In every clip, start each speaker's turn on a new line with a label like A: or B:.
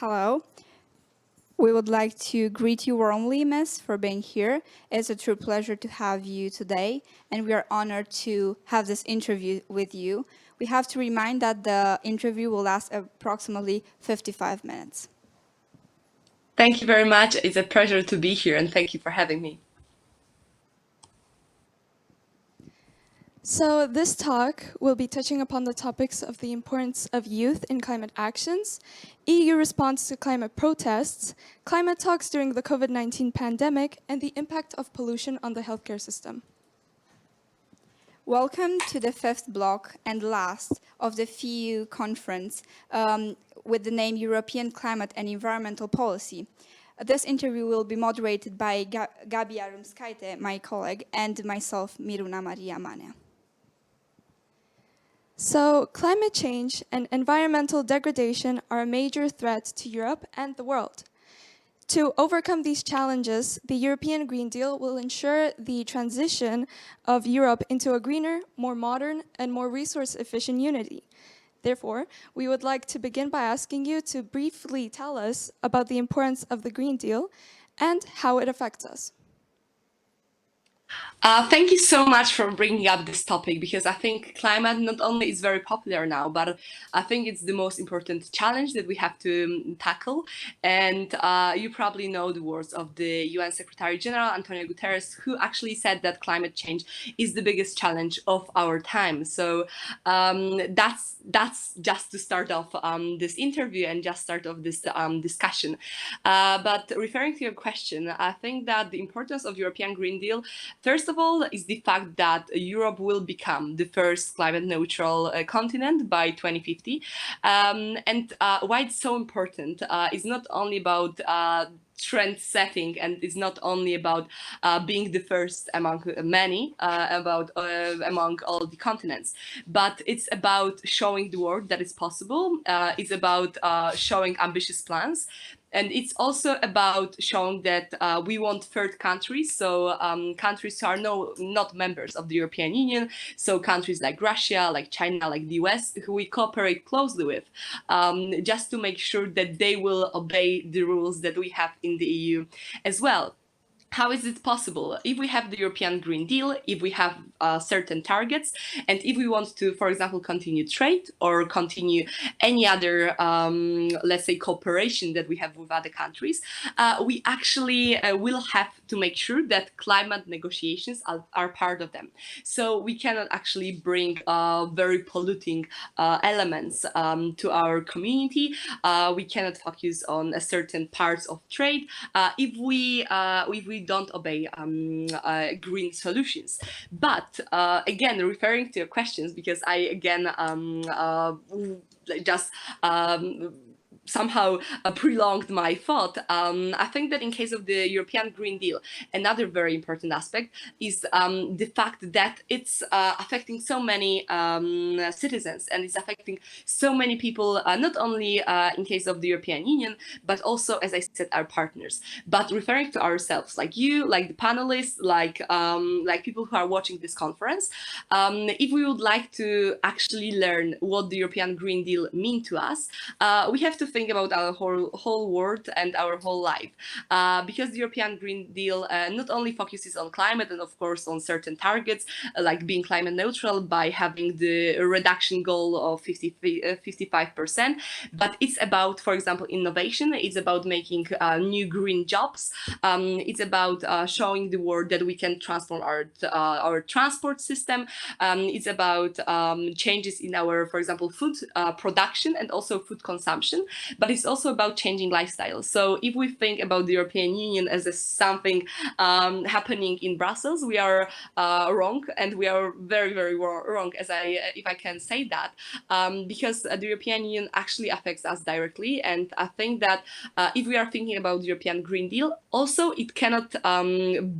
A: Hello. We would like to greet you warmly, Miss, for being here. It's a true pleasure to have you today, and we are honored to have this interview with you. We have to remind that the interview will last approximately 55 minutes.
B: Thank you very much. It's a pleasure to be here, and thank you for having me.
C: So this talk will be touching upon the topics of the importance of youth in climate actions, EU response to climate protests, climate talks during the COVID-19 pandemic, and the impact of pollution on the healthcare system.
A: Welcome to the fifth block and last of the FEU conference with the name European Climate and Environmental Policy. This interview will be moderated by Gabi Arumskaite, my colleague, and myself, Miruna Maria Mane.
C: So climate change and environmental degradation are a major threat to Europe and the world. To overcome these challenges, the European Green Deal will ensure the transition of Europe into a greener, more modern, and more resource-efficient unity. Therefore, we would like to begin by asking you to briefly tell us about the importance of the Green Deal and how it affects us.
B: Thank you so much for bringing up this topic because I think climate not only is very popular now, but I think it's the most important challenge that we have to tackle. And you probably know the words of the UN Secretary General, Antonio Guterres, who actually said that climate change is the biggest challenge of our time. So that's just to start off this interview and just start off this discussion. But referring to your question, I think that the importance of European Green Deal, first of all, is the fact that Europe will become the first climate neutral continent by 2050. And why it's so important is not only about trend setting, and it's not only about being the first among many among all the continents, but it's about showing the world that it's possible. It's about showing ambitious plans. And it's also about showing that we want third countries, so countries who are not members of the European Union, so countries like Russia, like China, like the US, who we cooperate closely with, just to make sure that they will obey the rules that we have in the EU as well. How is it possible? If we have the European Green Deal, if we have certain targets, and if we want to, for example, continue trade or continue any other, let's say, cooperation that we have with other countries, we actually will have to make sure that climate negotiations are part of them. So we cannot actually bring very polluting elements to our community. We cannot focus on a certain parts of trade if we don't obey green solutions. But again, referring to your questions, because I again just somehow prolonged my thought. I think that in case of the European Green Deal, another very important aspect is the fact that it's affecting so many citizens, and it's affecting so many people, not only in case of the European Union, but also, as I said, our partners. But referring to ourselves, like you, like the panelists, like people who are watching this conference, if we would like to actually learn what the European Green Deal means to us, we have to think about our whole world and our whole life, because the European Green Deal not only focuses on climate and of course on certain targets like being climate neutral by having the reduction goal of 55%, but it's about, for example, innovation. It's about making new green jobs. It's about showing the world that we can transform our transport system. It's about changes in our, for example, food production and also food consumption. But it's also about changing lifestyles. So if we think about the European Union as something happening in Brussels, we are wrong, and we are very, very wrong, if I can say that, because the European Union actually affects us directly. And I think that if we are thinking about the European Green Deal, also it cannot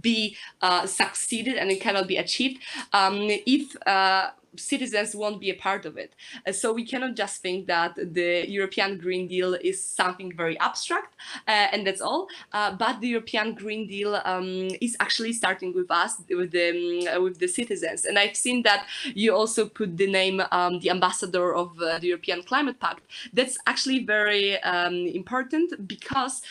B: be succeeded, and it cannot be achieved if citizens won't be a part of it. So we cannot just think that the European Green Deal is something very abstract and that's all. But the European Green Deal is actually starting with us, with the citizens. And I've seen that you also put the name, the ambassador of the European Climate Pact. That's actually very important because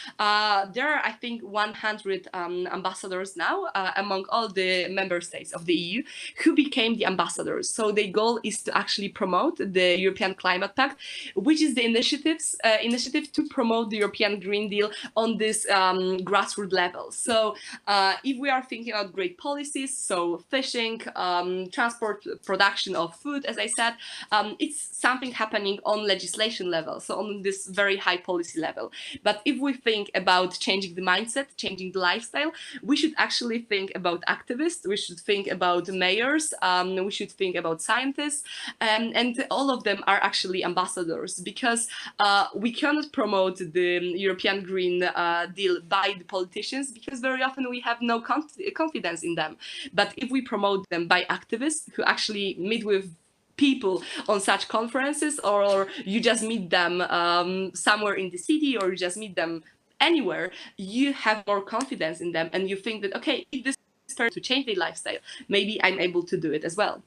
B: there are, I think, 100 ambassadors now among all the member states of the EU who became the ambassadors. So the goal is to actually promote the European Climate Pact, which is the initiative to promote the European Green Deal on this grassroots level. So if we are thinking about great policies, so fishing, transport, production of food, as I said, it's something happening on legislation level, so on this very high policy level. But if we think about changing the mindset, changing the lifestyle, we should actually think about activists, we should think about mayors, we should think about scientists, and all of them are actually ambassadors, because we cannot promote the European Green Deal by the politicians, because very often we have no confidence in them. But if we promote them by activists who actually meet with people on such conferences, or you just meet them somewhere in the city, or you just meet them anywhere, you have more confidence in them, and you think that, okay, if this person to change their lifestyle, maybe I'm able to do it as well.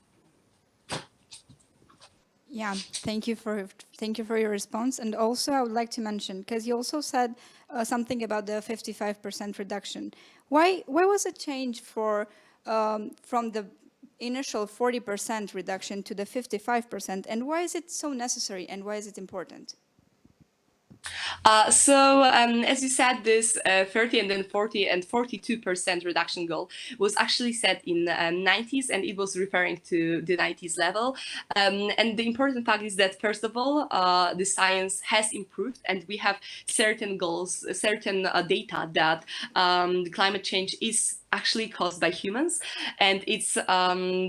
A: Yeah, thank you for your response. And also, I would like to mention, because you also said something about the 55% reduction. Why was it changed from the initial 40% reduction to the 55%, and why is it so necessary, and why is it important?
B: As you said, this 30 and then 40 and 42% reduction goal was actually set in the 90s, and it was referring to the 90s level. And the important fact is that, first of all, the science has improved, and we have certain goals, certain data that the climate change is actually caused by humans, and it's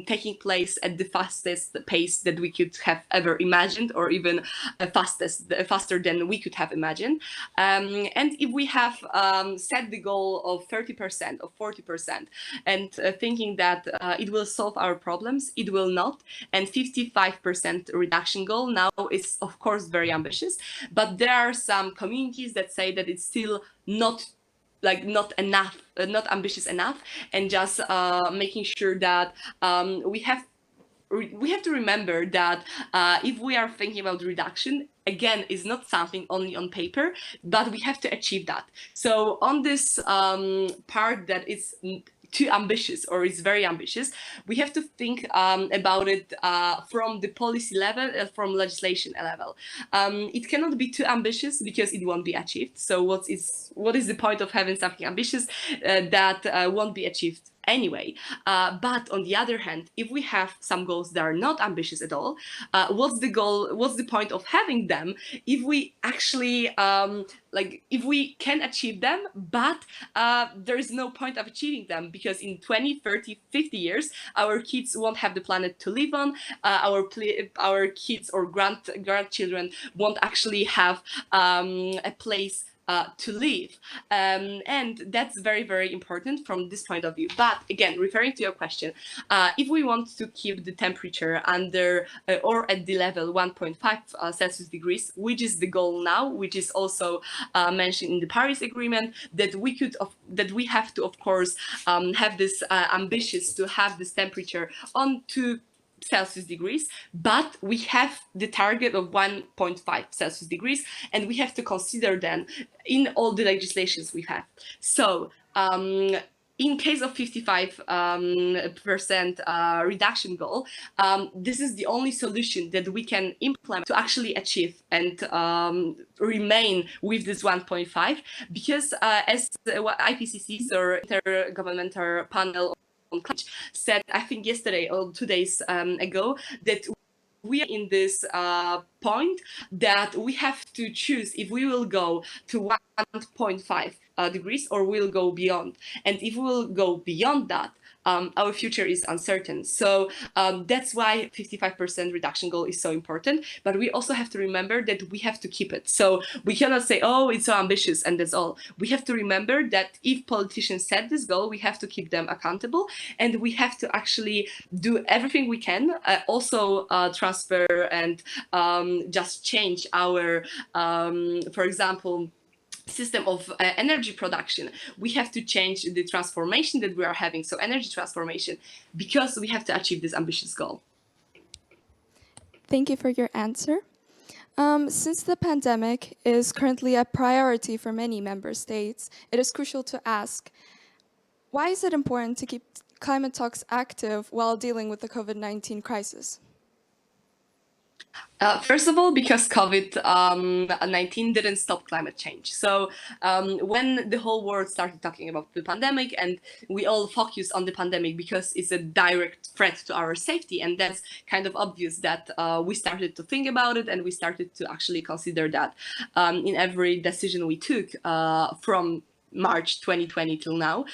B: taking place at the fastest pace that we could have ever imagined, or even faster than we could have imagined. And if we have set the goal of 30% or 40%, and thinking that it will solve our problems, it will not. And 55% reduction goal now is, of course, very ambitious, but there are some communities that say that it's still not enough, not ambitious enough, and just making sure that we have to remember that if we are thinking about reduction, again, is not something only on paper, but we have to achieve that. So on this part that is too ambitious or is very ambitious, we have to think about it from the policy level, from legislation level. It cannot be too ambitious because it won't be achieved. So what is the point of having something ambitious that won't be achieved anyway? But on the other hand, if we have some goals that are not ambitious at all, what's the point of having them if we actually if we can achieve them, but there is no point of achieving them, because in 20, 30, 50 years, our kids won't have the planet to live on, our kids or grandchildren won't actually have a place to live. And that's very, very important from this point of view. But again, referring to your question, if we want to keep the temperature under or at the level 1.5 Celsius degrees, which is the goal now, which is also mentioned in the Paris Agreement, that we have to, of course, have this ambitious to have this temperature on 2 Celsius degrees, but we have the target of 1.5 Celsius degrees, and we have to consider them in all the legislations we have. So in case of 55% reduction goal, this is the only solution that we can implement to actually achieve and remain with this 1.5, because as IPCC's or Intergovernmental Panel on Climate said, I think yesterday or 2 days ago, that we are in this point that we have to choose if we will go to 1.5 degrees or we'll go beyond. And if we will go beyond that, our future is uncertain. So that's why 55% reduction goal is so important. But we also have to remember that we have to keep it. So we cannot say, oh, it's so ambitious and that's all. We have to remember that if politicians set this goal, we have to keep them accountable, and we have to actually do everything we can, also transfer and just change our, for example, system of energy production. We have to change the transformation that we are having, so energy transformation, because we have to achieve this ambitious goal.
C: Thank you for your answer. Since the pandemic is currently a priority for many member states, it is crucial to ask, why is it important to keep climate talks active while dealing with the COVID-19 crisis?
B: First of all, because COVID-19 didn't stop climate change. So when the whole world started talking about the pandemic, and we all focused on the pandemic because it's a direct threat to our safety, and that's kind of obvious that we started to think about it, and we started to actually consider that in every decision we took from March 2020 till now.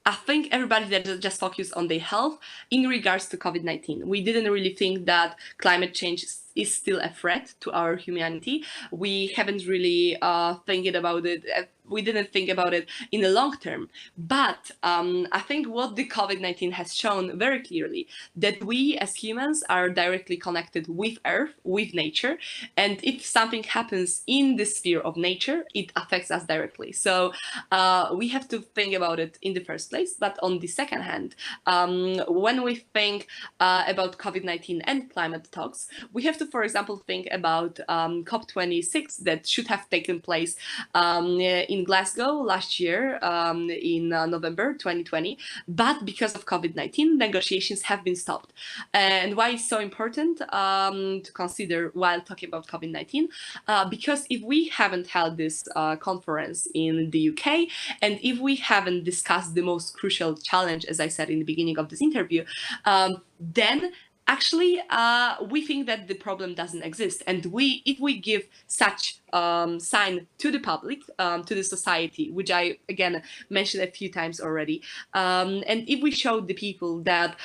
B: I think everybody that just focused on their health in regards to COVID-19. We didn't really think that climate change is still a threat to our humanity. We haven't really thinking about it. We didn't think about it in the long term. But I think what the COVID-19 has shown very clearly, that we as humans are directly connected with Earth, with nature. And if something happens in the sphere of nature, it affects us directly. So we have to think about it in the first place. But on the second hand, when we think about COVID-19 and climate talks, we have to, for example, think about COP26 that should have taken place in Glasgow last year in November 2020. But because of COVID-19, negotiations have been stopped. And why it's so important to consider while talking about COVID-19? Because if we haven't held this conference in the UK, and if we haven't discussed the most crucial challenge, as I said in the beginning of this interview, then actually we think that the problem doesn't exist. And if we give such sign to the public, to the society, which I again mentioned a few times already, and if we show the people that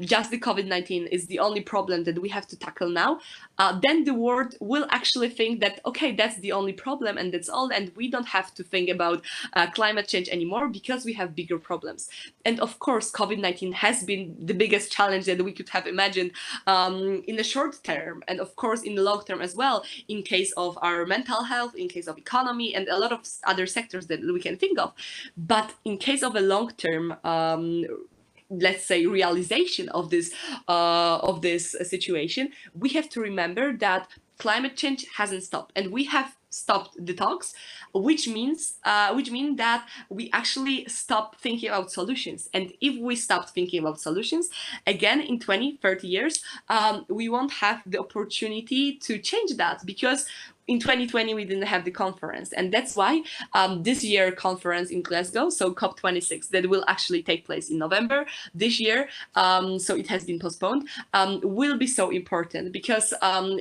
B: just the COVID-19 is the only problem that we have to tackle now, then the world will actually think that, okay, that's the only problem and that's all, and we don't have to think about climate change anymore because we have bigger problems. And of course, COVID-19 has been the biggest challenge that we could have imagined in the short term, and of course in the long term as well, in case of our mental health, in case of economy, and a lot of other sectors that we can think of. But in case of a long term, let's say, realization of this situation, we have to remember that climate change hasn't stopped, and we have stopped the talks, which mean that we actually stop thinking about solutions. And if we stop thinking about solutions, again, in 20-30 years, we won't have the opportunity to change that, because in 2020 we didn't have the conference, and that's why this year conference in Glasgow, so COP26, that will actually take place in November this year, so it has been postponed, will be so important, because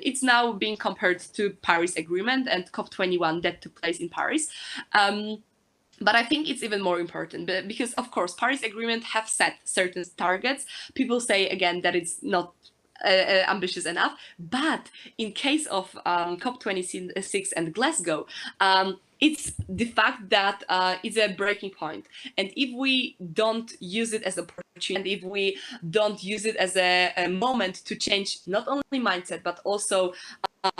B: it's now being compared to Paris Agreement and COP21 that took place in Paris. But I think it's even more important because, of course, Paris Agreement have set certain targets. People say again that it's not ambitious enough, but in case of COP26 and Glasgow, it's the fact that it's a breaking point. And if we don't use it as an opportunity, and if we don't use it as a moment to change not only mindset, but also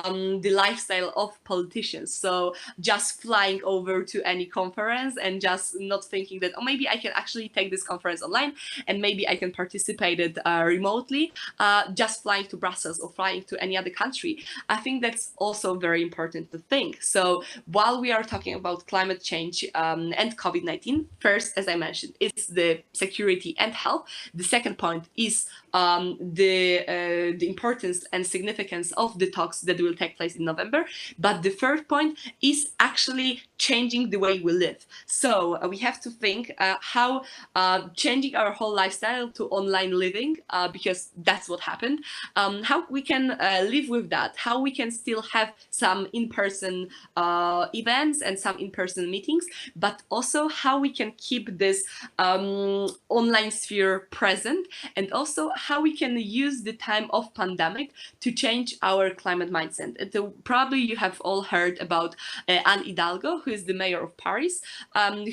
B: the lifestyle of politicians. So just flying over to any conference and just not thinking that, oh, maybe I can actually take this conference online and maybe I can participate it remotely, just flying to Brussels or flying to any other country. I think that's also very important to think. So while we are talking about climate change and COVID-19, first, as I mentioned, it's the security and health. The second point is the importance and significance of the talks that will take place in November. But the third point is actually changing the way we live. So we have to think how changing our whole lifestyle to online living, because that's what happened, how we can live with that, how we can still have some in-person events and some in-person meetings, but also how we can keep this online sphere present, and also how we can use the time of pandemic to change our climate mindset. And probably you have all heard about Anne Hidalgo, who is the mayor of Paris,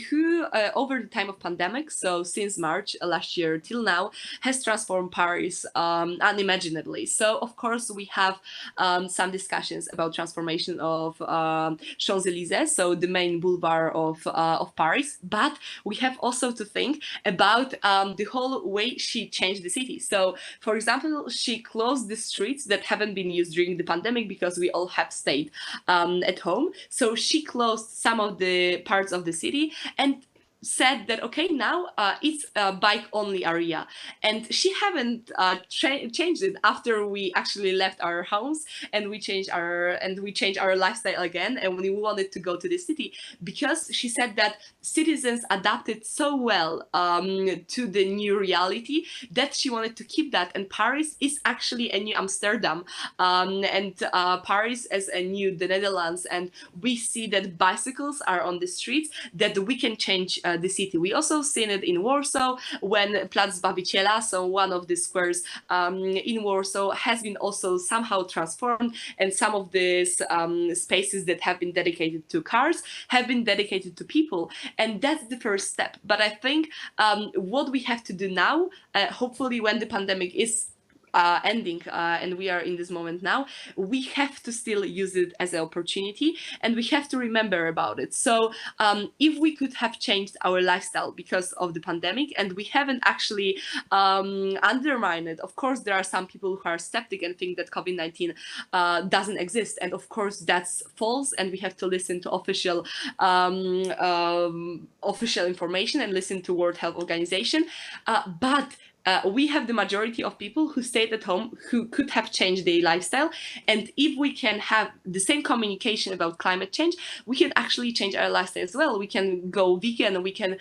B: who over the time of pandemic, so since March last year till now, has transformed Paris unimaginably. So of course we have some discussions about transformation of Champs-Élysées, so the main boulevard of Paris, but we have also to think about the whole way she changed the city. So for example, she closed the streets that haven't been used during the pandemic because we all have stayed at home. So she closed some of the parts of the city and said that okay, now it's a bike only area, and she haven't changed it after we actually left our homes and we changed our lifestyle again, and we wanted to go to the city, because she said that citizens adapted so well to the new reality that she wanted to keep that, and Paris is actually a new Amsterdam, and Paris as a new the Netherlands, and we see that bicycles are on the streets, that we can change the city. We also seen it in Warsaw when Plac Zbawiciela, so one of the squares in Warsaw, has been also somehow transformed, and some of these spaces that have been dedicated to cars have been dedicated to people, and that's the first step. But I think what we have to do now, hopefully when the pandemic is ending and we are in this moment now, we have to still use it as an opportunity, and we have to remember about it. So if we could have changed our lifestyle because of the pandemic and we haven't actually undermined it, of course there are some people who are skeptic and think that COVID-19 doesn't exist, and of course that's false, and we have to listen to official information and listen to World Health Organization, but we have the majority of people who stayed at home who could have changed their lifestyle. And if we can have the same communication about climate change, we can actually change our lifestyle as well. We can go vegan, we can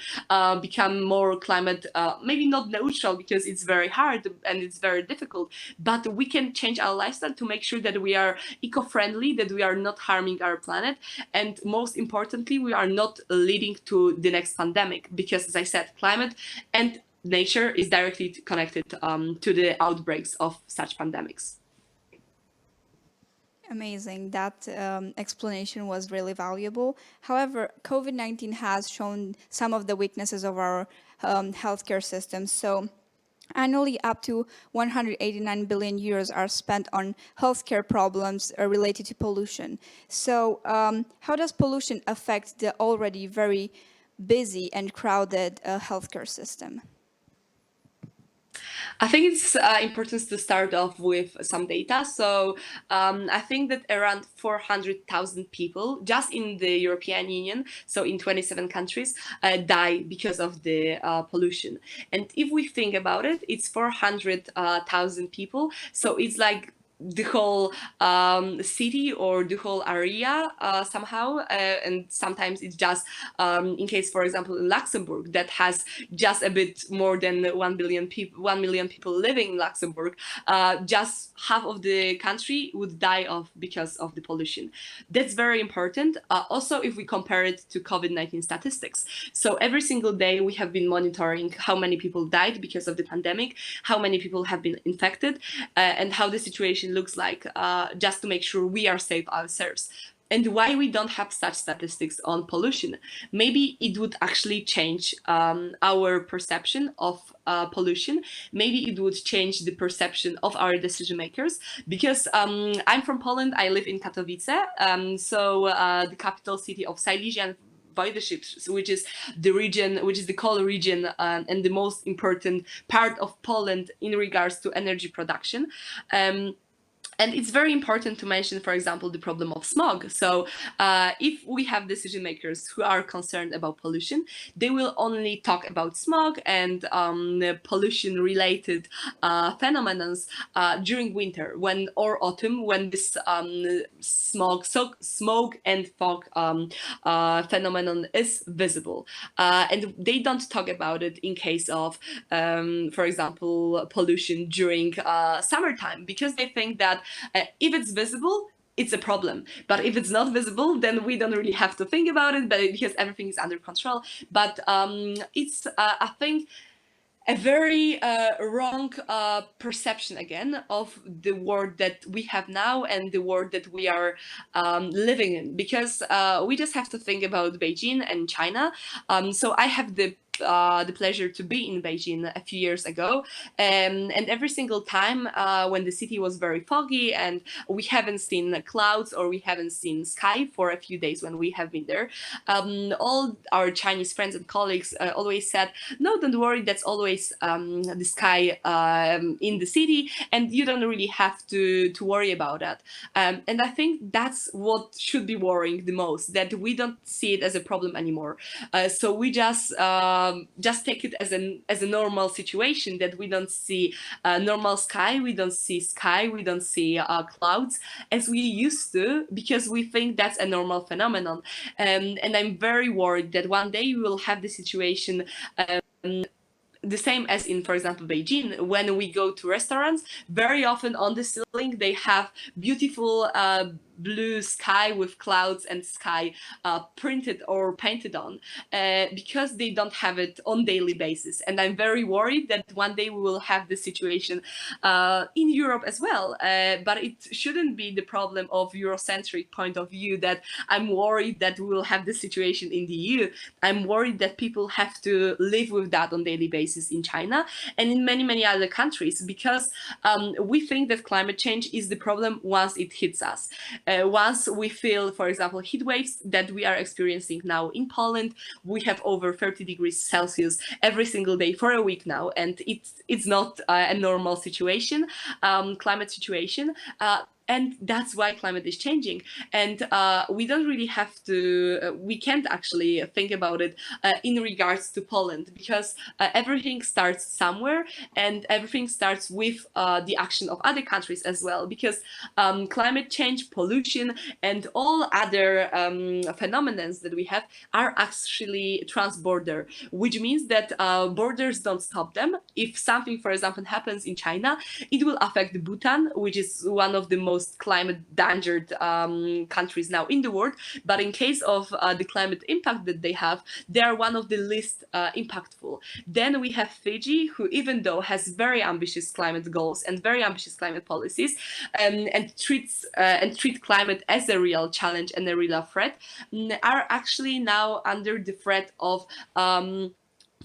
B: become more climate, maybe not neutral because it's very hard and it's very difficult, but we can change our lifestyle to make sure that we are eco-friendly, that we are not harming our planet. And most importantly, we are not leading to the next pandemic, because as I said, climate and nature is directly connected to the outbreaks of such pandemics.
A: Amazing. That explanation was really valuable. However, COVID-19 has shown some of the weaknesses of our healthcare system. So annually, up to 189 billion euros are spent on healthcare problems related to pollution. So how does pollution affect the already very busy and crowded healthcare system?
B: I think it's important to start off with some data. So I think that around 400,000 people just in the European Union, so in 27 countries, die because of the pollution. And if we think about it, it's 400,000 people. So it's like the whole city or the whole area somehow, and sometimes it's just in case, for example, in Luxembourg, that has just a bit more than 1 million people living in Luxembourg, just half of the country would die because of the pollution. That's very important. Also, if we compare it to COVID-19 statistics, so every single day we have been monitoring how many people died because of the pandemic, how many people have been infected, and how the situation looks like, just to make sure we are safe ourselves. And why we don't have such statistics on pollution? Maybe it would actually change our perception of pollution. Maybe it would change the perception of our decision makers. Because I'm from Poland, I live in Katowice, the capital city of Silesian Voivodeships, which is the region, which is the coal region, and the most important part of Poland in regards to energy production. And it's very important to mention, for example, the problem of smog. So if we have decision makers who are concerned about pollution, they will only talk about smog and pollution related phenomena during winter or autumn, when this smoke and fog phenomenon is visible. And they don't talk about it in case of, for example, pollution during summertime, because they think that if it's visible, it's a problem. But if it's not visible, then we don't really have to think about it, but because everything is under control. But it's, I think, a very wrong perception again of the world that we have now and the world that we are living in, because we just have to think about Beijing and China. So I have the pleasure to be in Beijing a few years ago, and every single time when the city was very foggy and we haven't seen clouds or we haven't seen sky for a few days when we have been there, all our Chinese friends and colleagues always said, no, don't worry, that's always the sky in the city, and you don't really have to worry about that. And I think that's what should be worrying the most, that we don't see it as a problem anymore. So we just take it as a normal situation, that we don't see normal sky, we don't see clouds as we used to, because we think that's a normal phenomenon. And I'm very worried that one day we will have the situation the same as in, for example, Beijing. When we go to restaurants, very often on the ceiling they have beautiful blue sky with clouds and sky printed or painted on, because they don't have it on daily basis. And I'm very worried that one day we will have this situation in Europe as well. But it shouldn't be the problem of Eurocentric point of view that I'm worried that we will have this situation in the EU. I'm worried that people have to live with that on daily basis in China and in many, many other countries, because we think that climate change is the problem once it hits us. Once we feel, for example, heat waves that we are experiencing now in Poland, we have over 30 degrees Celsius every single day for a week now, and it's not a normal situation, climate situation. And that's why climate is changing. And we don't really have to, we can't actually think about it in regards to Poland, because everything starts somewhere, and everything starts with the action of other countries as well. Because climate change, pollution, and all other phenomena that we have are actually trans-border, which means that borders don't stop them. If something, for example, happens in China, it will affect Bhutan, which is one of the most climate endangered countries now in the world. But in case of the climate impact that they have, they are one of the least impactful. Then we have Fiji, who, even though has very ambitious climate goals and very ambitious climate policies, and treat climate as a real challenge and a real threat, are actually now under the threat of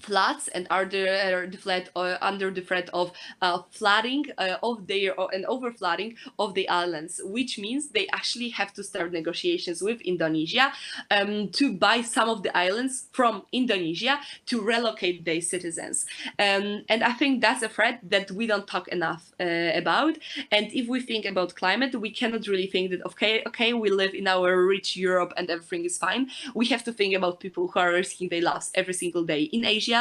B: floods, and are under the threat of flooding of their and overflooding of the islands, which means they actually have to start negotiations with Indonesia to buy some of the islands from Indonesia to relocate their citizens. And I think that's a threat that we don't talk enough about. And if we think about climate, we cannot really think that okay, we live in our rich Europe and everything is fine. We have to think about people who are risking their lives every single day in Asia.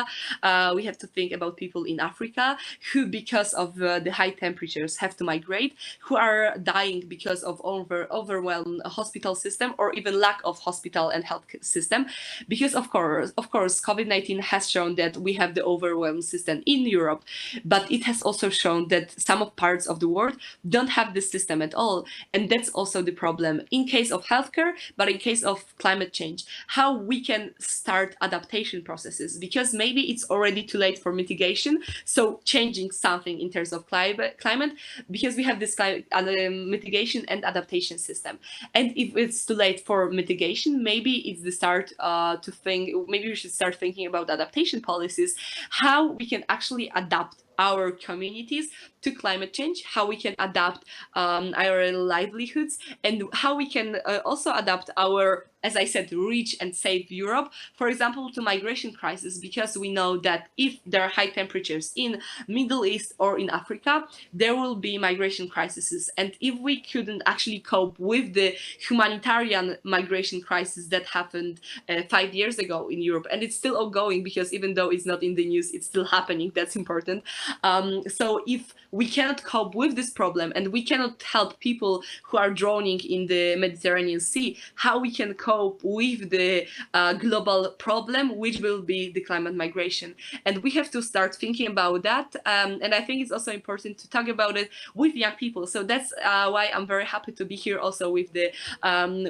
B: We have to think about people in Africa who, because of the high temperatures, have to migrate, who are dying because of overwhelmed hospital system, or even lack of hospital and health system. Because of course, COVID-19 has shown that we have the overwhelmed system in Europe, but it has also shown that some of parts of the world don't have this system at all. And that's also the problem in case of healthcare, but in case of climate change, how we can start adaptation processes, because maybe it's already too late for mitigation. So changing something in terms of climate, because we have this mitigation and adaptation system. And if it's too late for mitigation, maybe it's the start maybe we should start thinking about adaptation policies, how we can actually adapt our communities to climate change, how we can adapt our livelihoods, and how we can also adapt our, as I said, reach and save Europe, for example, to migration crisis, because we know that if there are high temperatures in Middle East or in Africa, there will be migration crises. And if we couldn't actually cope with the humanitarian migration crisis that happened 5 years ago in Europe, and it's still ongoing, because even though it's not in the news, it's still happening. That's important. So if we cannot cope with this problem, and we cannot help people who are drowning in the Mediterranean Sea, how we can cope with the global problem, which will be the climate migration. And we have to start thinking about that. And I think it's also important to talk about it with young people. So that's why I'm very happy to be here also with the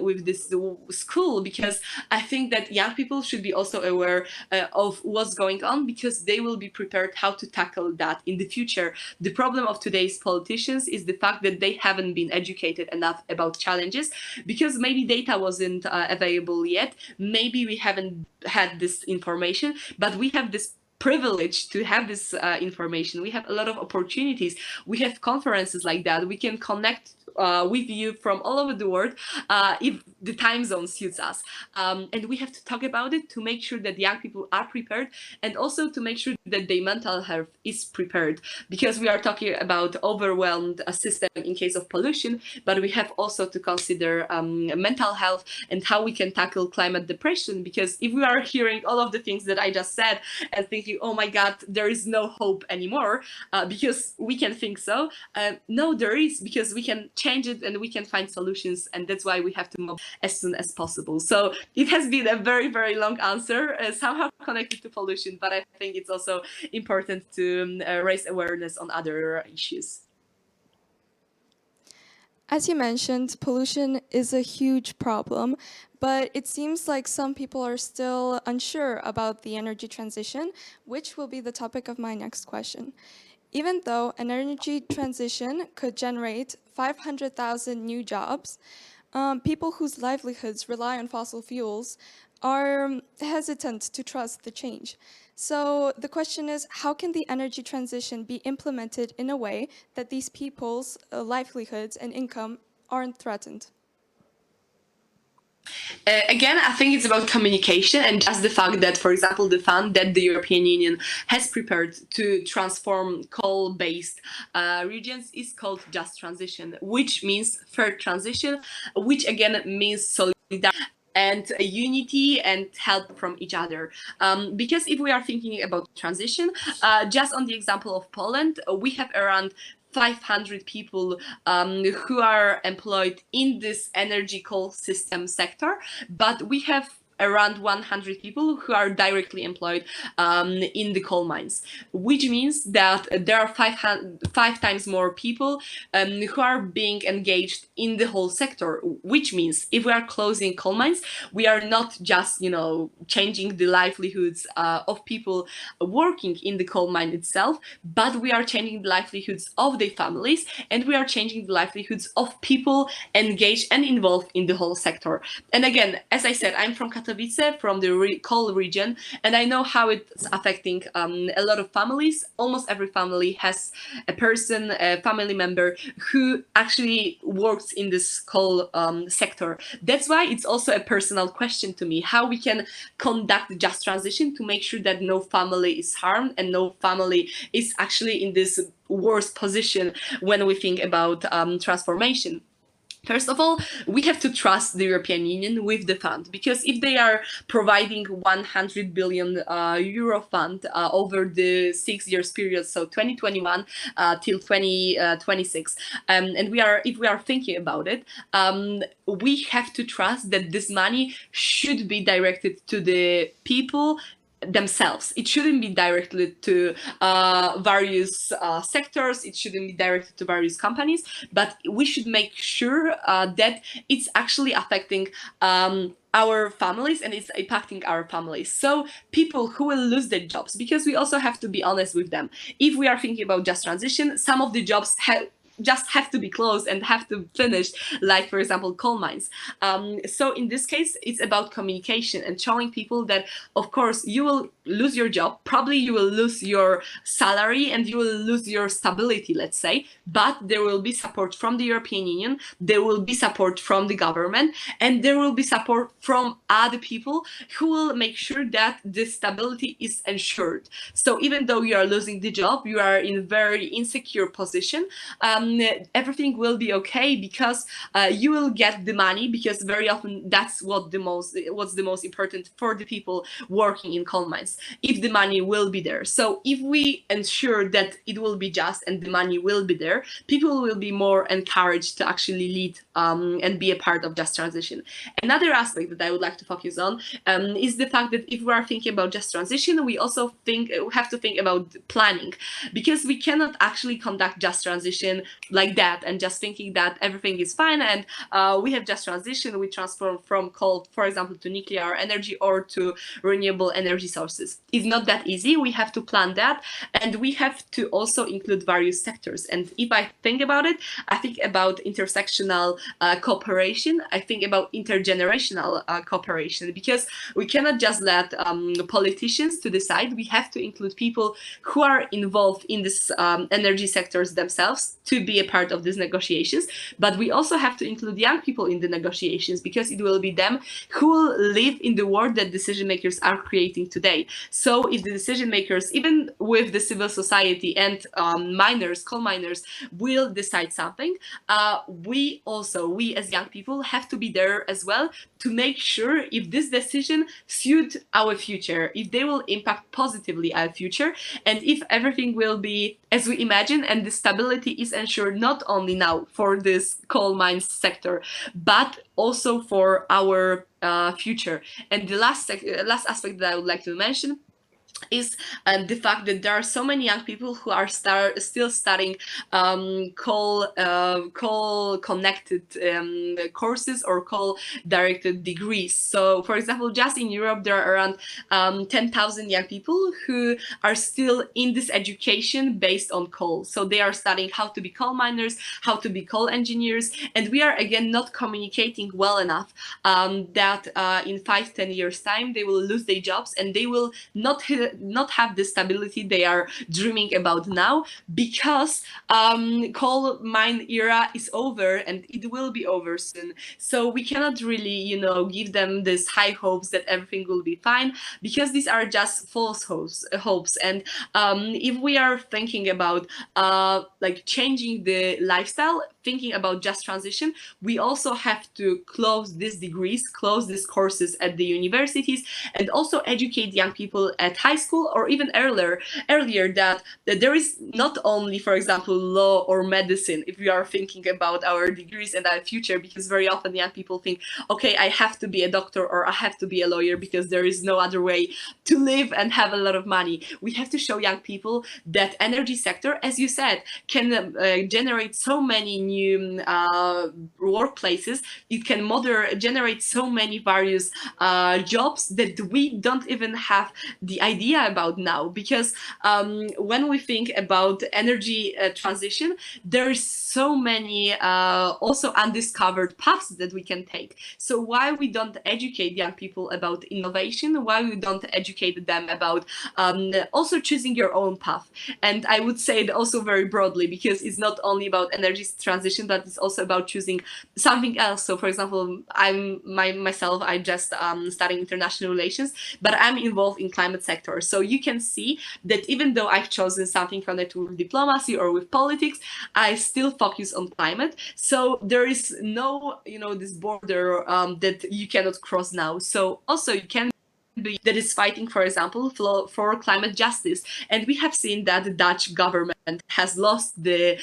B: with this school, because I think that young people should be also aware of what's going on, because they will be prepared how to tackle that in the future. The problem of today's politicians is the fact that they haven't been educated enough about challenges, because maybe data wasn't available yet, maybe we haven't had this information, but we have this privilege to have this information. We have a lot of opportunities. We have conferences like that. We can connect with you from all over the world if the time zone suits us. And we have to talk about it to make sure that young people are prepared, and also to make sure that their mental health is prepared, because we are talking about overwhelmed system in case of pollution, but we have also to consider mental health and how we can tackle climate depression. Because if we are hearing all of the things that I just said and thinking, oh my God, there is no hope anymore, because we can think so. No, there is, because we can change it and we can find solutions, and that's why we have to move as soon as possible. So it has been a very, very long answer, somehow connected to pollution, but I think it's also important to raise awareness on other issues.
C: As you mentioned, pollution is a huge problem, but it seems like some people are still unsure about the energy transition, which will be the topic of my next question. Even though an energy transition could generate 500,000 new jobs, people whose livelihoods rely on fossil fuels are hesitant to trust the change. So the question is, how can the energy transition be implemented in a way that these people's livelihoods and income aren't threatened?
B: Again, I think it's about communication, and just the fact that, for example, the fund that the European Union has prepared to transform coal-based regions is called Just Transition, which means fair transition, which again means solidarity and unity and help from each other. Because if we are thinking about transition, just on the example of Poland, we have around 500 people who are employed in this energy coal system sector, but we have around 100 people who are directly employed in the coal mines, which means that there are five times more people who are being engaged in the whole sector, which means if we are closing coal mines, we are not just, changing the livelihoods of people working in the coal mine itself, but we are changing the livelihoods of their families, and we are changing the livelihoods of people engaged and involved in the whole sector. And again, as I said, I'm from Katowice, from the coal region, and I know how it's affecting a lot of families. Almost every family has a person, a family member who actually works in this coal sector. That's why it's also a personal question to me, how we can conduct just transition to make sure that no family is harmed and no family is actually in this worst position when we think about transformation. First of all, we have to trust the European Union with the fund, because if they are providing 100 billion euro fund over the 6 years period, so 2021 till 2026, and if we are thinking about it, we have to trust that this money should be directed to the people themselves. It shouldn't be directed to various sectors. It shouldn't be directed to various companies, but we should make sure that it's actually affecting our families and it's impacting our families. So people who will lose their jobs, because we also have to be honest with them. If we are thinking about just transition, some of the jobs just have to be closed and have to finish, like for example coal mines. So in this case, it's about communication and showing people that of course you will lose your job, probably you will lose your salary and you will lose your stability, let's say, but there will be support from the European Union, there will be support from the government, and there will be support from other people who will make sure that the stability is ensured. So even though you are losing the job, you are in a very insecure position, everything will be okay, because you will get the money, because very often that's what's the most important for the people working in coal mines, if the money will be there. So if we ensure that it will be just and the money will be there, people will be more encouraged to actually lead and be a part of just transition. Another aspect that I would like to focus on is the fact that if we are thinking about just transition, we also have to think about planning, because we cannot actually conduct just transition like that and just thinking that everything is fine and we have just transition, we transform from coal, for example, to nuclear energy or to renewable energy sources. It's not that easy. We have to plan that, and we have to also include various sectors. And if I think about it, I think about intersectional cooperation. I think about intergenerational cooperation, because we cannot just let politicians to decide. We have to include people who are involved in this energy sectors themselves to be a part of these negotiations. But we also have to include young people in the negotiations, because it will be them who will live in the world that decision makers are creating today. So if the decision makers, even with the civil society and coal miners, will decide something, we as young people have to be there as well to make sure if this decision suit our future, if they will impact positively our future, and if everything will be as we imagine, and the stability is ensured not only now for this coal mines sector, but also for our future. And the last aspect that I would like to mention is the fact that there are so many young people who are still studying coal connected courses or coal directed degrees. So for example, just in Europe there are around 10,000 young people who are still in this education based on coal. So they are studying how to be coal miners, how to be coal engineers, and we are again not communicating well enough that in 5-10 years time they will lose their jobs and they will not have the stability they are dreaming about now, because coal mine era is over and it will be over soon. So we cannot really, give them this high hopes that everything will be fine, because these are just false hopes. And if we are thinking about like changing the lifestyle, thinking about just transition, we also have to close these degrees, close these courses at the universities, and also educate young people at high school or even earlier that there is not only, for example, law or medicine if we are thinking about our degrees and our future, because very often young people think, okay, I have to be a doctor or I have to be a lawyer because there is no other way to live and have a lot of money. We have to show young people that energy sector, as you said, can generate so many new workplaces. It can generate so many various jobs that we don't even have the idea about now, because when we think about energy transition, there's so many also undiscovered paths that we can take. So why we don't educate young people about innovation, why we don't educate them about also choosing your own path. And I would say it also very broadly, because it's not only about energy transition, but it's also about choosing something else. So for example, I just studying international relations, but I'm involved in climate sector. So you can see that even though I've chosen something connected with diplomacy or with politics, I still focus on climate. So there is no, this border that you cannot cross now. So also you can be that is fighting, for example, for climate justice. And we have seen that the Dutch government has lost the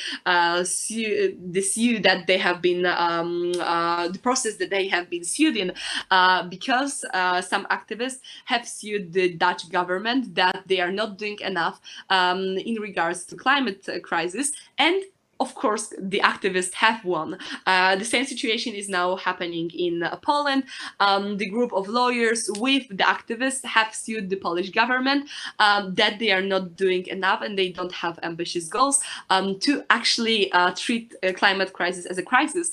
B: suit that they have been the process that they have been sued in, because some activists have sued the Dutch government that they are not doing enough in regards to climate crisis. And of course, the activists have won. The same situation is now happening in Poland. The group of lawyers with the activists have sued the Polish government that they are not doing enough and they don't have ambitious goals to actually treat climate crisis as a crisis.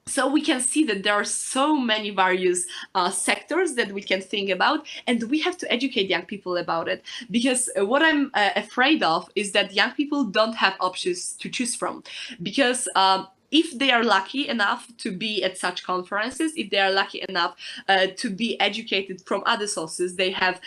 B: So we can see that there are so many various sectors that we can think about, and we have to educate young people about it. Because what I'm afraid of is that young people don't have options to choose from. Because if they are lucky enough to be at such conferences, if they are lucky enough to be educated from other sources, they have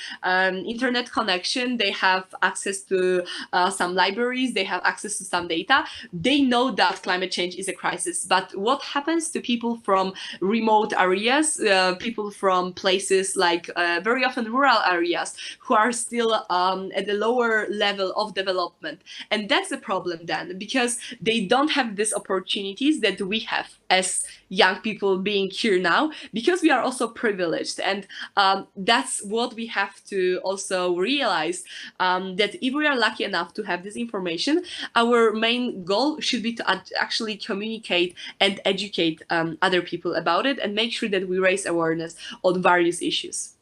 B: internet connection, they have access to some libraries, they have access to some data, they know that climate change is a crisis. But what happens to people from remote areas, people from places like very often rural areas, who are still at the lower level of development? And that's a problem then, because they don't have these opportunities that we have as young people being here now, because we are also privileged. And that's what we have to also realize, that if we are lucky enough to have this information, our main goal should be to actually communicate and educate other people about it, and make sure that we raise awareness on various issues.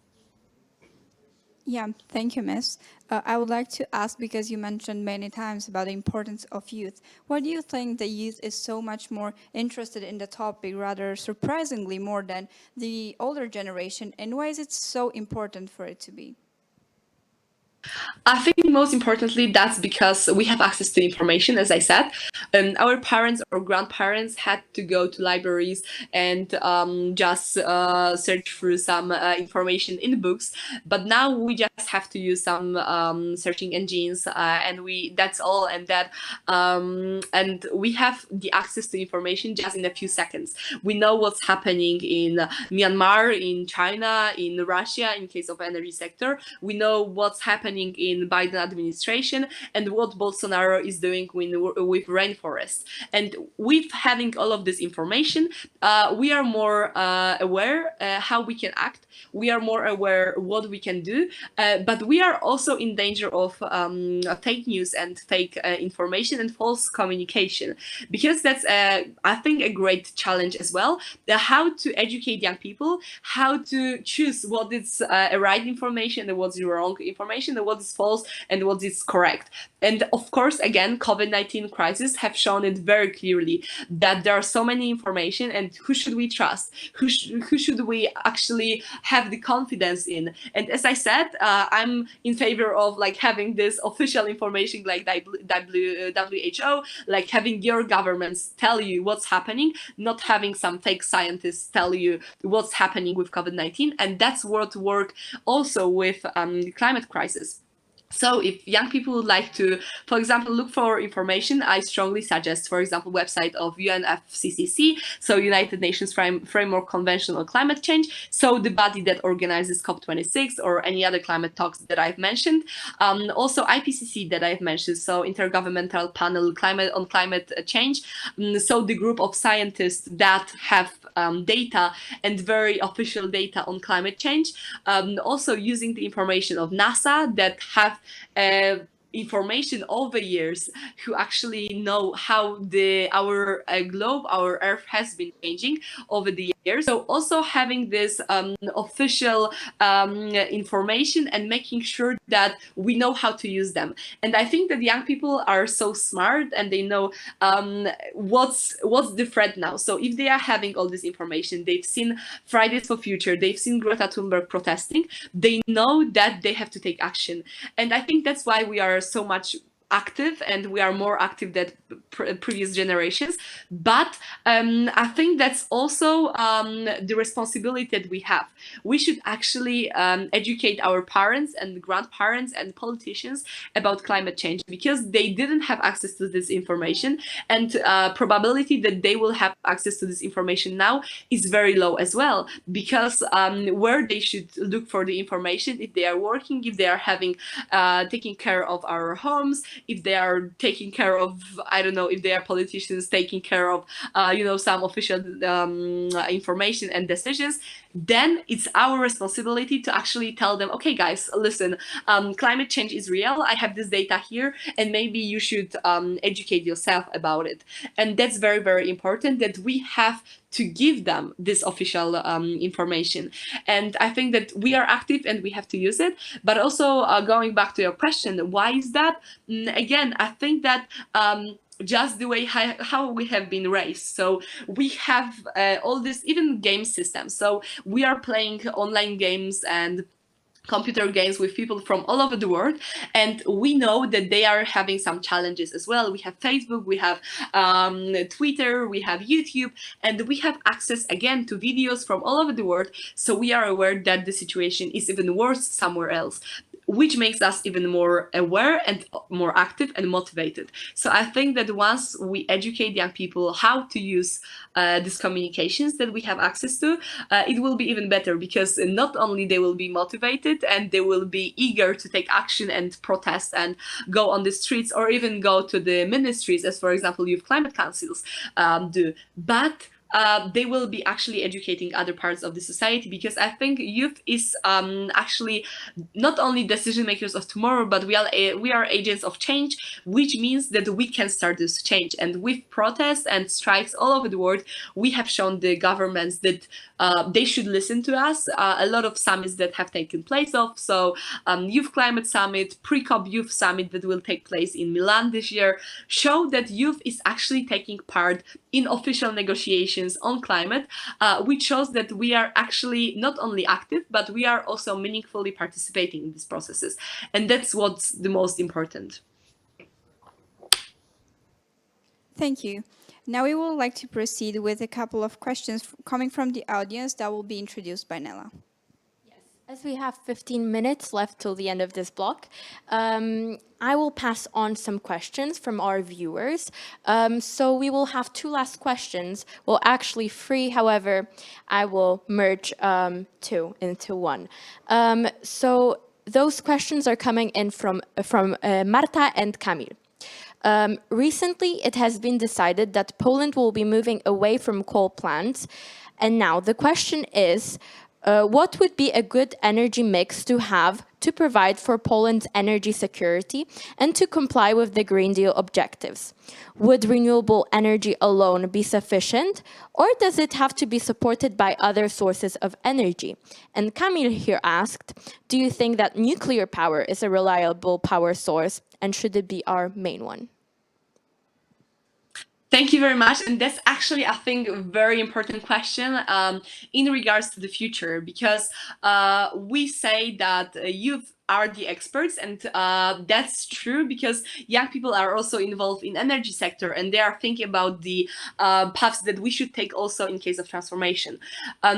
A: Yeah, thank you, Miss. I would like to ask, because you mentioned many times about the importance of youth. Why do you think the youth is so much more interested in the topic, rather surprisingly more than the older generation, and why is it so important for it to be?
B: I think most importantly, that's because we have access to information, as I said. Our parents or grandparents had to go to libraries and just search through some information in books. But now we just have to use some searching engines, and that's all. And we have the access to information just in a few seconds. We know what's happening in Myanmar, in China, in Russia, in case of energy sector. We know what's happening in Biden administration and what Bolsonaro is doing with rainforest. And with having all of this information, we are more aware how we can act. We are more aware what we can do, but we are also in danger of fake news and fake information and false communication, because that's I think a great challenge as well. How to educate young people, how to choose what is right information and what's wrong information and what is false and what is correct. And of course, again, COVID-19 crisis have shown it very clearly that there are so many information, and who should we trust? Who should we actually have the confidence in? And as I said, I'm in favor of like having this official information like WHO, like having your governments tell you what's happening, not having some fake scientists tell you what's happening with COVID-19. And that's what work also with the climate crisis. So if young people would like to, for example, look for information, I strongly suggest, for example, website of UNFCCC, so United Nations Framework Convention on Climate Change, so the body that organizes COP26 or any other climate talks that I've mentioned. Also IPCC that I've mentioned, so Intergovernmental Panel on Climate Change, so the group of scientists that have data and very official data on climate change. Also using the information of NASA that have information over years, who actually know how our globe, our Earth has been changing over the years. So also having this official information and making sure that we know how to use them. And I think that young people are so smart and they know what's the threat now. So if they are having all this information, they've seen Fridays for Future, they've seen Greta Thunberg protesting, they know that they have to take action. And I think that's why we are so much active, and we are more active than previous generations. But I think that's also the responsibility that we have. We should actually educate our parents and grandparents and politicians about climate change, because they didn't have access to this information, and probability that they will have access to this information now is very low as well, because where they should look for the information, if they are working, if they are having taking care of our homes, if they are taking care of, I don't know, if they are politicians taking care of some official information and decisions, then it's our responsibility to actually tell them, okay guys, listen, climate change is real, I have this data here, and maybe you should educate yourself about it. And that's very, very important, that we have to give them this official information. And I think that we are active and we have to use it. But also going back to your question, why is that? Again, I think that just the way how we have been raised. So we have all this, even game systems. So we are playing online games and computer games with people from all over the world, and we know that they are having some challenges as well. We have Facebook, we have Twitter, we have YouTube, and we have access again to videos from all over the world, so we are aware that the situation is even worse somewhere else, which makes us even more aware and more active and motivated. So I think that once we educate young people how to use these communications that we have access to, it will be even better, because not only they will be motivated and they will be eager to take action and protest and go on the streets or even go to the ministries, as for example youth climate councils do, but they will be actually educating other parts of the society, because I think youth is actually not only decision makers of tomorrow, but we are agents of change, which means that we can start this change. And with protests and strikes all over the world, we have shown the governments that they should listen to us. A lot of summits that have taken place of, so Youth Climate Summit, Pre-COP Youth Summit that will take place in Milan this year, show that youth is actually taking part in official negotiations on climate, which shows that we are actually not only active, but we are also meaningfully participating in these processes. And that's what's the most important.
A: Thank you. Now we would like to proceed with a couple of questions coming from the audience that will be introduced by Nella.
D: As we have 15 minutes left till the end of this block, I will pass on some questions from our viewers. So we will have two last questions. Well, actually three, however, I will merge two into one. So those questions are coming in from Marta and Kamil. Recently, it has been decided that Poland will be moving away from coal plants. And now the question is, what would be a good energy mix to have to provide for Poland's energy security and to comply with the Green Deal objectives? Would renewable energy alone be sufficient, or does it have to be supported by other sources of energy? And Kamil here asked, do you think that nuclear power is a reliable power source, and should it be our main one?
B: Thank you very much. And that's actually, I think, a very important question in regards to the future, because we say that youth are the experts, and that's true, because young people are also involved in energy sector, and they are thinking about the paths that we should take also in case of transformation.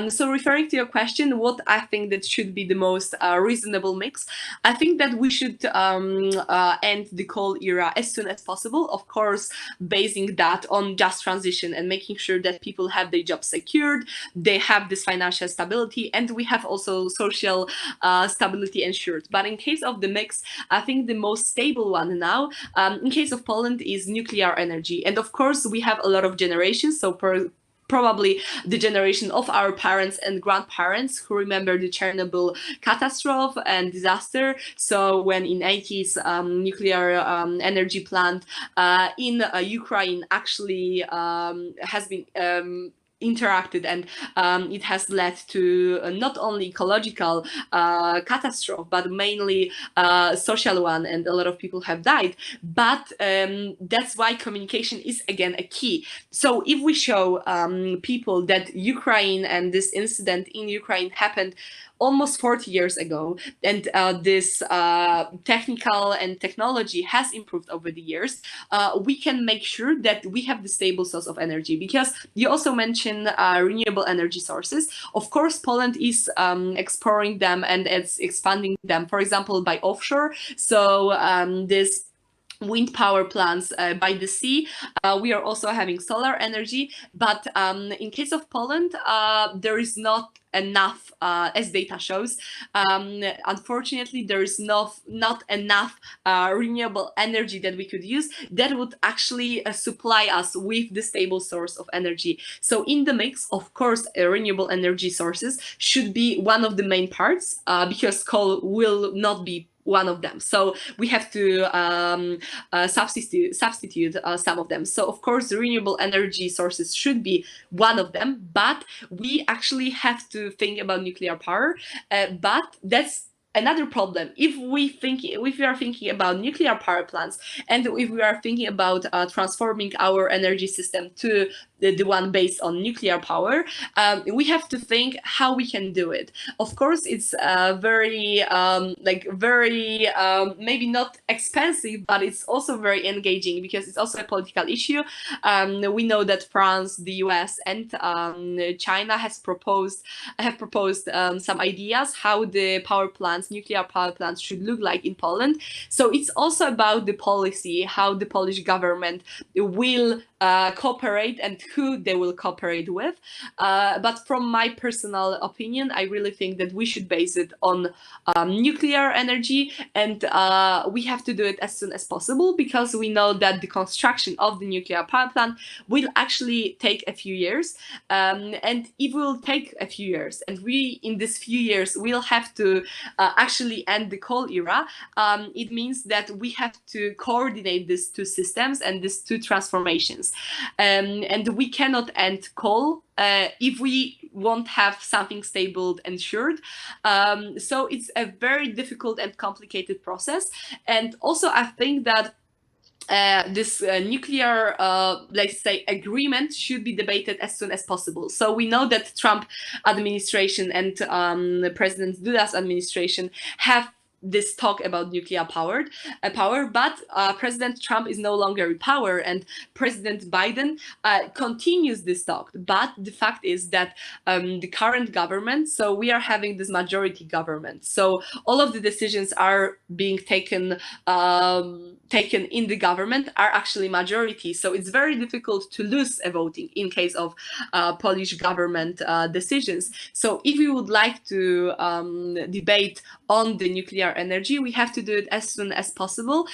B: So referring to your question, what I think that should be the most reasonable mix, I think that we should end the coal era as soon as possible, of course basing that on just transition and making sure that people have their jobs secured, they have this financial stability, and we have also social stability ensured. But in case of the mix, I think the most stable one now, in case of Poland, is nuclear energy. And of course, we have a lot of generations, so probably the generation of our parents and grandparents who remember the Chernobyl catastrophe and disaster. So when in 80s nuclear energy plant in Ukraine actually has been interacted, and it has led to not only ecological catastrophe, but mainly social one, and a lot of people have died. But that's why communication is again a key. So if we show people that Ukraine and this incident in Ukraine happened almost 40 years ago, and this technical and technology has improved over the years, we can make sure that we have the stable source of energy. Because you also mentioned renewable energy sources. Of course, Poland is exploring them and it's expanding them, for example, by offshore. So this wind power plants by the sea. We are also having solar energy, but in case of Poland, there is not enough, as data shows. Unfortunately, there is not enough renewable energy that we could use that would actually supply us with the stable source of energy. So in the mix, of course, renewable energy sources should be one of the main parts, because coal will not be one of them. So we have to substitute some of them. So of course, the renewable energy sources should be one of them, but we actually have to think about nuclear power. But that's another problem. If we are thinking about nuclear power plants, and if we are thinking about transforming our energy system to the one based on nuclear power, we have to think how we can do it. Of course, it's very maybe not expensive, but it's also very engaging because it's also a political issue. We know that France, the US, and China have proposed some ideas how the nuclear power plants should look like in Poland. So it's also about the policy, how the Polish government will cooperate and who they will cooperate with. But from my personal opinion, I really think that we should base it on nuclear energy, and we have to do it as soon as possible, because we know that the construction of the nuclear power plant will actually take a few years, and it will take a few years, and we in this few years will have to actually end the coal era. It means that we have to coordinate these two systems and these two transformations, and we cannot end coal if we won't have something stable and assured. So it's a very difficult and complicated process. And also I think that this nuclear, let's say, agreement should be debated as soon as possible. So we know that Trump administration and President Duda's administration have this talk about nuclear power, but President Trump is no longer in power, and President Biden continues this talk. But the fact is that the current government, so we are having this majority government, so all of the decisions are being taken in the government are actually majority. So it's very difficult to lose a voting in case of Polish government decisions. So if we would like to debate on the nuclear energy, we have to do it as soon as possible,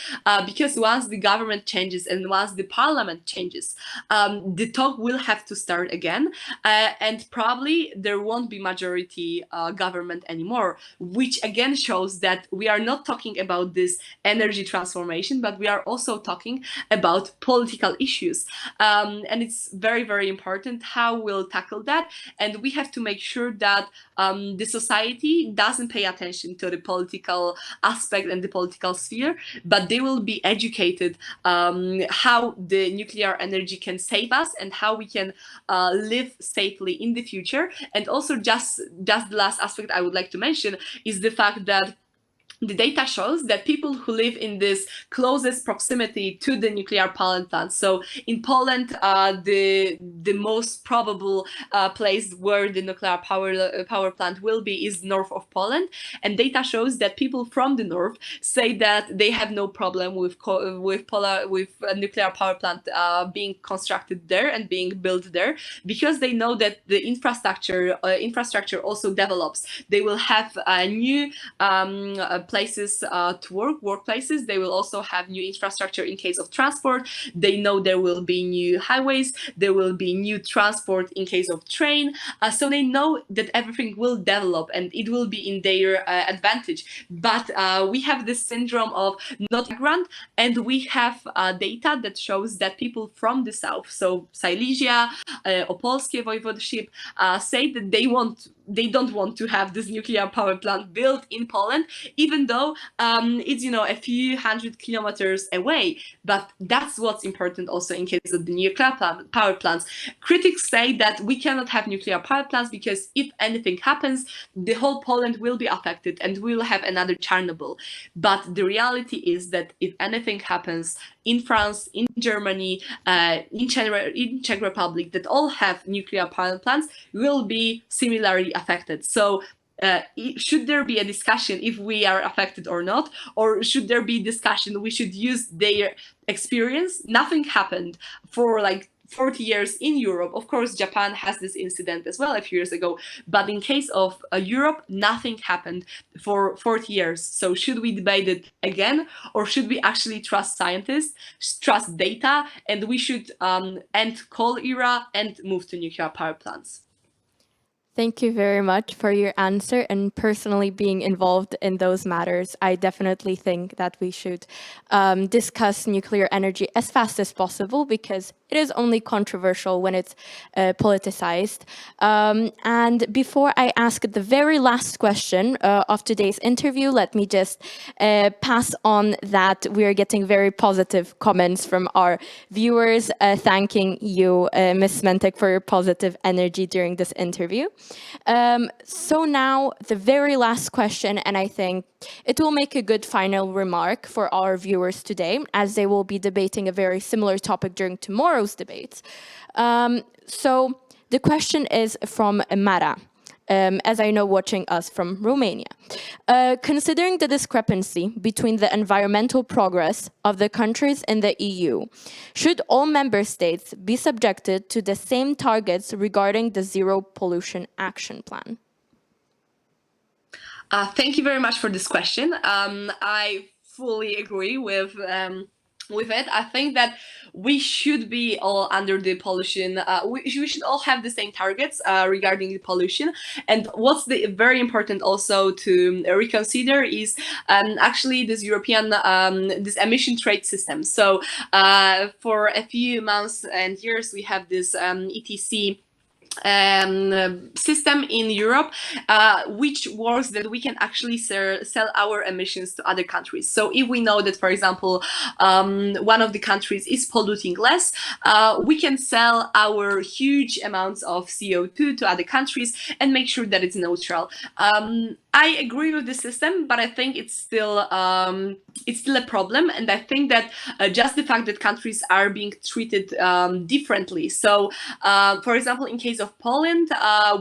B: because once the government changes and once the parliament changes, the talk will have to start again, and probably there won't be majority government anymore, which again shows that we are not talking about this energy transformation, but we are also talking about political issues, and it's very, very important how we'll tackle that. And we have to make sure that the society doesn't pay attention to the political aspect and the political sphere, but they will be educated how the nuclear energy can save us and how we can live safely in the future. And also just the last aspect I would like to mention is the fact that the data shows that people who live in this closest proximity to the nuclear power plant, so in Poland, the most probable place where the nuclear power plant will be is north of Poland, and data shows that people from the north say that they have no problem with a nuclear power plant being constructed there and being built there, because they know that the infrastructure also develops. They will have new places to workplaces. They will also have new infrastructure in case of transport. They know there will be new highways. There will be new transport in case of train. So they know that everything will develop and it will be in their advantage. But we have this syndrome of not grant, and we have data that shows that people from the south, so Silesia, Opolskie Voivodeship, say that they don't want to have this nuclear power plant built in Poland, even though it's a few hundred kilometers away. But that's what's important also in case of the nuclear power plants. Critics say that we cannot have nuclear power plants because if anything happens, the whole Poland will be affected and we will have another Chernobyl. But the reality is that if anything happens in France, in Germany, in Czech Republic, that all have nuclear power plants, will be similarly affected. So should there be a discussion if we are affected or not, or should there be discussion we should use their experience? Nothing happened for like 40 years in Europe. Of course, Japan has this incident as well a few years ago, but in case of Europe, nothing happened for 40 years. So should we debate it again, or should we actually trust scientists, trust data, and we should end coal era and move to nuclear power plants?
D: Thank you very much for your answer. And personally being involved in those matters, I definitely think that we should discuss nuclear energy as fast as possible, because it is only controversial when it's politicized. And before I ask the very last question of today's interview, let me just pass on that we are getting very positive comments from our viewers, thanking you, Ms. Smętek, for your positive energy during this interview. So now the very last question, and I think it will make a good final remark for our viewers today, as they will be debating a very similar topic during tomorrow's debates. So the question is from Mara, as I know, watching us from Romania. Considering the discrepancy between the environmental progress of the countries in the EU, should all member states be subjected to the same targets regarding the Zero Pollution Action Plan?
B: Thank you very much for this question. I fully agree with it. I think that we should be all under the pollution. We should all have the same targets regarding the pollution. And what's very important also to reconsider is actually this European this emission trade system. So for a few months and years, we have this ETC system in Europe, which works that we can actually sell our emissions to other countries. So if we know that, for example, one of the countries is polluting less, we can sell our huge amounts of CO2 to other countries and make sure that it's neutral. I agree with the system, but I think it's still a problem, and I think that just the fact that countries are being treated differently. So, for example, in case of Poland,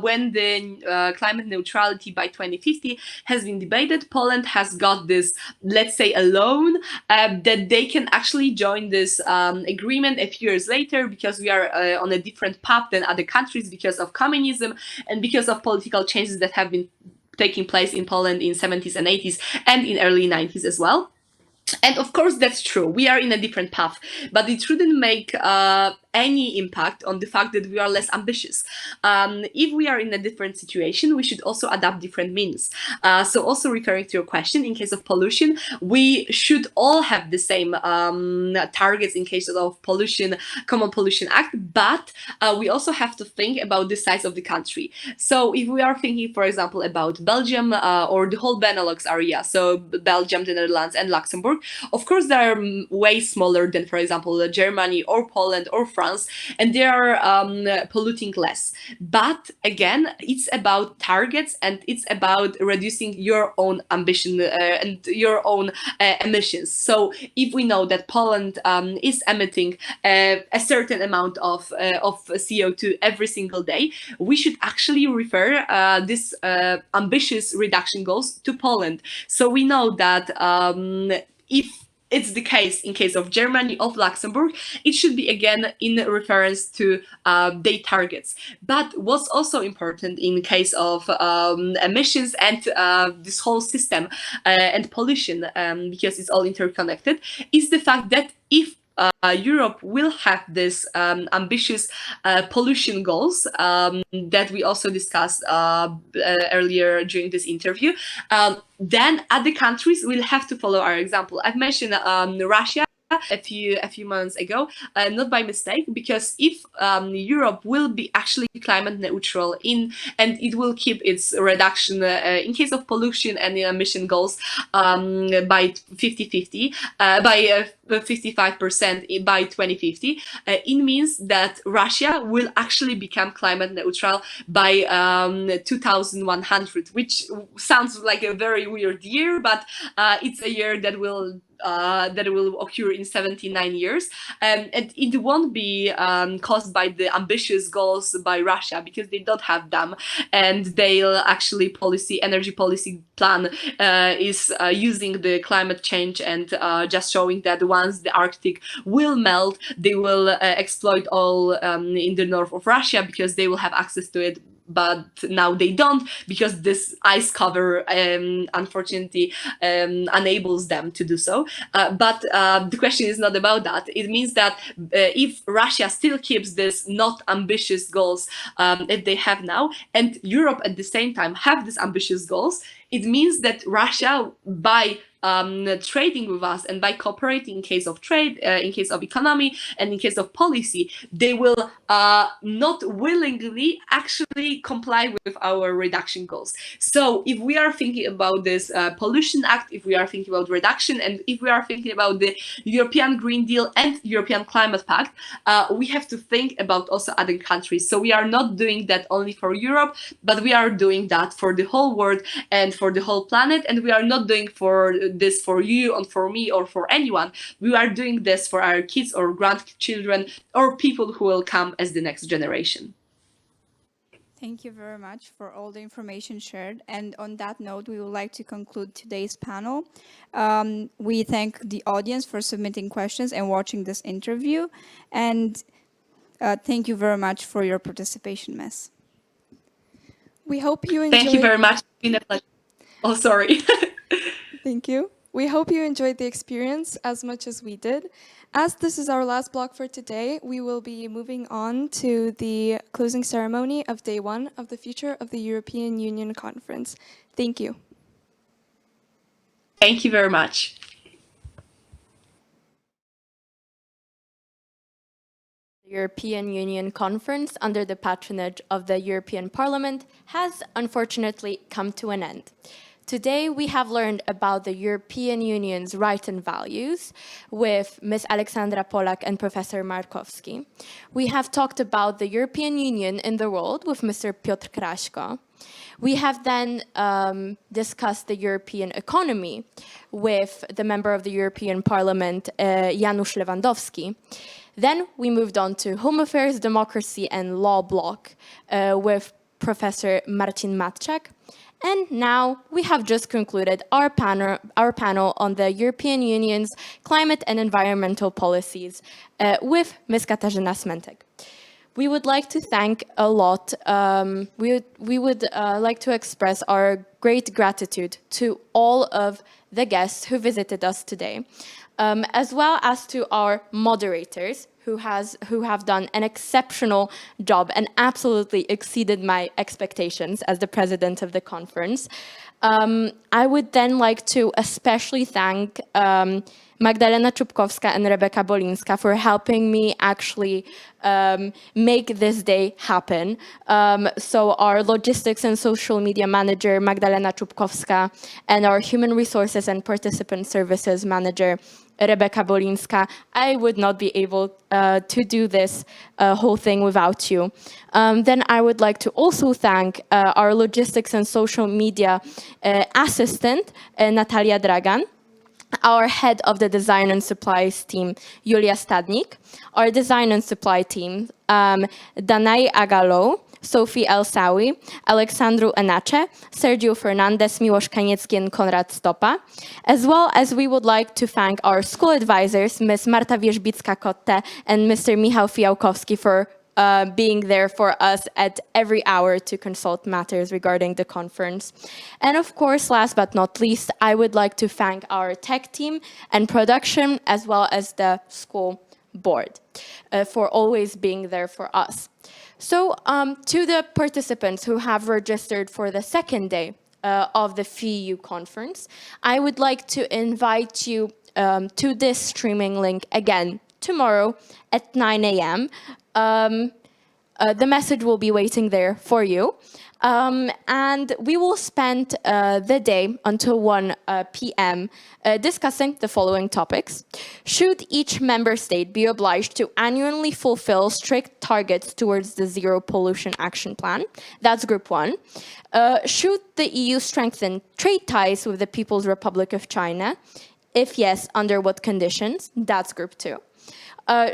B: when the climate neutrality by 2050 has been debated, Poland has got this, let's say, a loan that they can actually join this agreement a few years later, because we are on a different path than other countries because of communism and because of political changes that have been taking place in Poland in 70s and 80s and in early 90s as well. And of course, that's true. We are in a different path, but it shouldn't make any impact on the fact that we are less ambitious. If we are in a different situation, we should also adapt different means. So also referring to your question, in case of pollution, we should all have the same targets in case of pollution, Common Pollution Act, but we also have to think about the size of the country. So if we are thinking, for example, about Belgium or the whole Benelux area, so Belgium, the Netherlands, and Luxembourg, of course, they are way smaller than, for example, Germany or Poland or France, and they are polluting less. But again, it's about targets, and it's about reducing your own ambition and your own emissions. So if we know that Poland is emitting a certain amount of CO2 every single day, we should actually refer this ambitious reduction goals to Poland. So we know that if it's the case in case of Germany, of Luxembourg, it should be again in reference to their targets. But what's also important in case of emissions and this whole system and pollution, because it's all interconnected, is the fact that if Europe will have this ambitious pollution goals that we also discussed earlier during this interview, then other countries will have to follow our example. I've mentioned Russia a few months ago, not by mistake, because if Europe will be actually climate neutral and it will keep its reduction in case of pollution and emission goals by 50-50, by 55% by 2050, it means that Russia will actually become climate neutral by 2100, which sounds like a very weird year, but it's a year that will occur in 79 years, and it won't be caused by the ambitious goals by Russia, because they don't have them, and their actually energy policy plan is using the climate change and just showing that once the Arctic will melt, they will exploit all in the north of Russia, because they will have access to it. But now they don't, because this ice cover unfortunately enables them to do so. But the question is not about that. It means that if Russia still keeps this not ambitious goals that they have now, and Europe at the same time have these ambitious goals, it means that Russia, by trading with us and by cooperating in case of trade, in case of economy, and in case of policy, they will not willingly actually comply with our reduction goals. So if we are thinking about this pollution act, if we are thinking about reduction, and if we are thinking about the European Green Deal and European Climate Pact, we have to think about also other countries. So we are not doing that only for Europe, but we are doing that for the whole world and for the whole planet. And we are not doing this for you and for me or for anyone. We are doing this for our kids or grandchildren or people who will come as the next generation.
A: Thank you very much for all the information shared. And on that note, we would like to conclude today's panel. We thank the audience for submitting questions and watching this interview. And thank you very much for your participation, Miss.
C: We hope you enjoyed.
B: Thank you very much. It's been a pleasure. Oh, sorry.
C: Thank you. We hope you enjoyed the experience as much as we did. As this is our last block for today, we will be moving on to the closing ceremony of day 1 of the Future of the European Union conference. Thank you.
B: Thank you very much.
D: The European Union conference under the patronage of the European Parliament has unfortunately come to an end. Today, we have learned about the European Union's rights and values with Ms. Alexandra Polak and Professor Markowski. We have talked about the European Union in the world with Mr. Piotr Kraśko. We have then discussed the European economy with the member of the European Parliament, Janusz Lewandowski. Then we moved on to Home Affairs, Democracy and Law block with Professor Marcin Matczak. And now we have just concluded our panel on the European Union's climate and environmental policies with Ms. Katarzyna Smętek. We would like to thank a lot, we would like to express our great gratitude to all of the guests who visited us today, as well as to our moderators who have done an exceptional job and absolutely exceeded my expectations as the president of the conference. I would then like to especially thank Magdalena Czubkowska and Rebeka Bolinska for helping me actually make this day happen. So our logistics and social media manager, Magdalena Czubkowska, and our human resources and participant services manager, Rebeka Bolinska. I would not be able to do this whole thing without you. Then I would like to also thank our logistics and social media assistant, Natalia Dragan, our head of the design and supplies team, Julia Stadnik, our design and supply team, Danai Agalo, Sophie Elsawi, Aleksandru Enache, Sergio Fernandez, Miłosz Kaniecki, and Konrad Stopa, as well as we would like to thank our school advisors, Ms. Marta Wierzbicka-Kotte and Mr. Michał Fiałkowski for being there for us at every hour to consult matters regarding the conference. And of course, last but not least, I would like to thank our tech team and production, as well as the school board for always being there for us. So to the participants who have registered for the second day of the FEU conference, I would like to invite you to this streaming link again tomorrow at 9 a.m. The message will be waiting there for you. And we will spend the day until 1 p.m. Discussing the following topics. Should each member state be obliged to annually fulfill strict targets towards the Zero Pollution Action Plan? That's group 1. Should the EU strengthen trade ties with the People's Republic of China? If yes, under what conditions? That's group 2.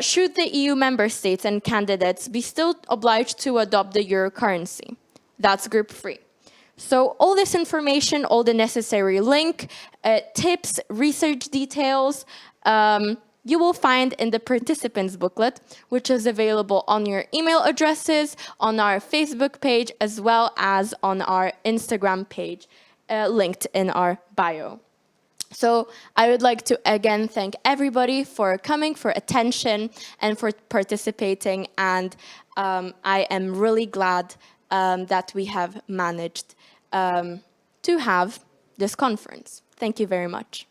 D: Should the EU member states and candidates be still obliged to adopt the euro currency? That's group 3. So all this information, all the necessary link, tips, research details, you will find in the participants booklet, which is available on your email addresses, on our Facebook page, as well as on our Instagram page, linked in our bio. So I would like to again thank everybody for coming, for attention, and for participating. And I am really glad that we have managed to have this conference. Thank you very much.